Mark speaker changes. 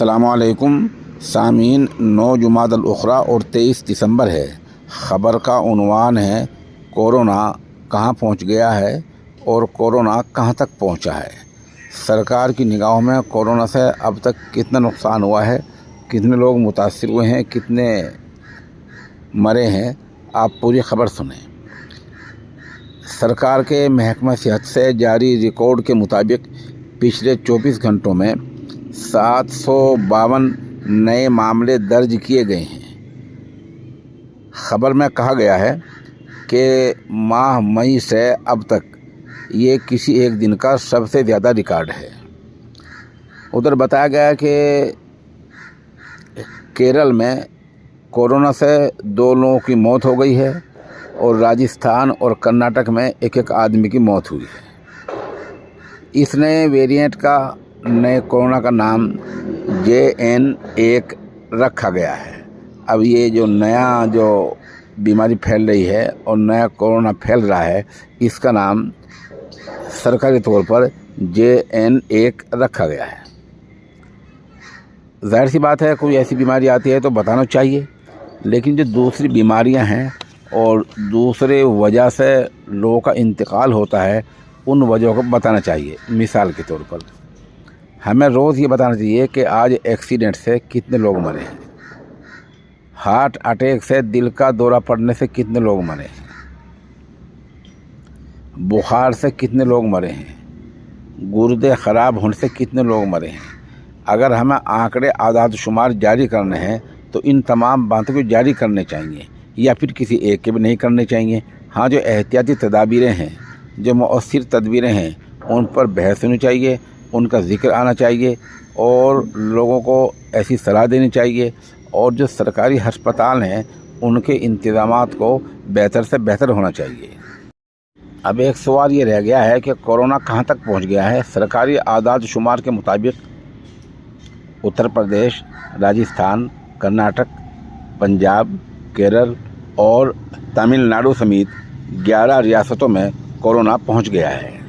Speaker 1: السلام علیکم سامعین، 9 جمادی الاخری اور 23 دسمبر ہے۔ خبر کا عنوان ہے کورونا کہاں پہنچ گیا ہے اور کورونا کہاں تک پہنچا ہے۔ سرکار کی نگاہوں میں کورونا سے اب تک کتنا نقصان ہوا ہے، کتنے لوگ متاثر ہوئے ہیں، کتنے مرے ہیں، آپ پوری خبر سنیں۔ سرکار کے محکمہ صحت سے جاری ریکارڈ کے مطابق پچھلے 24 گھنٹوں میں 752 نئے معاملے درج کیے گئے ہیں۔ خبر میں کہا گیا ہے کہ ماہ مئی سے اب تک یہ کسی ایک دن کا سب سے زیادہ ریکارڈ ہے۔ ادھر بتایا گیا کہ کیرل میں کورونا سے 2 لوگوں کی موت ہو گئی ہے اور راجستھان اور کرناٹک میں ایک آدمی کی موت ہوئی ہے۔ اس نئے ویریئنٹ کا نئے کورونا کا نام JN1 رکھا گیا ہے۔ اب یہ جو نیا بیماری پھیل رہی ہے اور نیا کورونا پھیل رہا ہے، اس کا نام سرکاری طور پر JN1 رکھا گیا ہے۔ ظاہر سی بات ہے، کوئی ایسی بیماری آتی ہے تو بتانا چاہیے، لیکن جو دوسری بیماریاں ہیں اور دوسرے وجہ سے لوگوں کا انتقال ہوتا ہے، ان وجہوں کو بتانا چاہیے۔ مثال کے طور پر ہمیں روز یہ بتانا چاہیے کہ آج ایکسیڈنٹ سے کتنے لوگ مرے ہیں، ہارٹ اٹیک سے، دل کا دورہ پڑنے سے کتنے لوگ مرے ہیں، بخار سے کتنے لوگ مرے ہیں، گردے خراب ہونے سے کتنے لوگ مرے ہیں۔ اگر ہمیں آنکڑے، اعداد و شمار جاری کرنے ہیں تو ان تمام باتوں کو جاری کرنے چاہیے، یا پھر کسی ایک کے بھی نہیں کرنے چاہیے۔ ہاں، جو احتیاطی تدابیریں ہیں، جو مؤثر تدبیریں ہیں، ان پر بحث ہونی چاہیے، ان کا ذکر آنا چاہیے اور لوگوں کو ایسی صلاح دینی چاہیے، اور جو سرکاری ہسپتال ہیں ان کے انتظامات کو بہتر سے بہتر ہونا چاہیے۔ اب ایک سوال یہ رہ گیا ہے کہ کورونا کہاں تک پہنچ گیا ہے۔ سرکاری اعداد و شمار کے مطابق اتر پردیش، راجستھان، کرناٹک، پنجاب، کیرل اور تمل ناڈو سمیت 11 ریاستوں میں کورونا پہنچ گیا ہے۔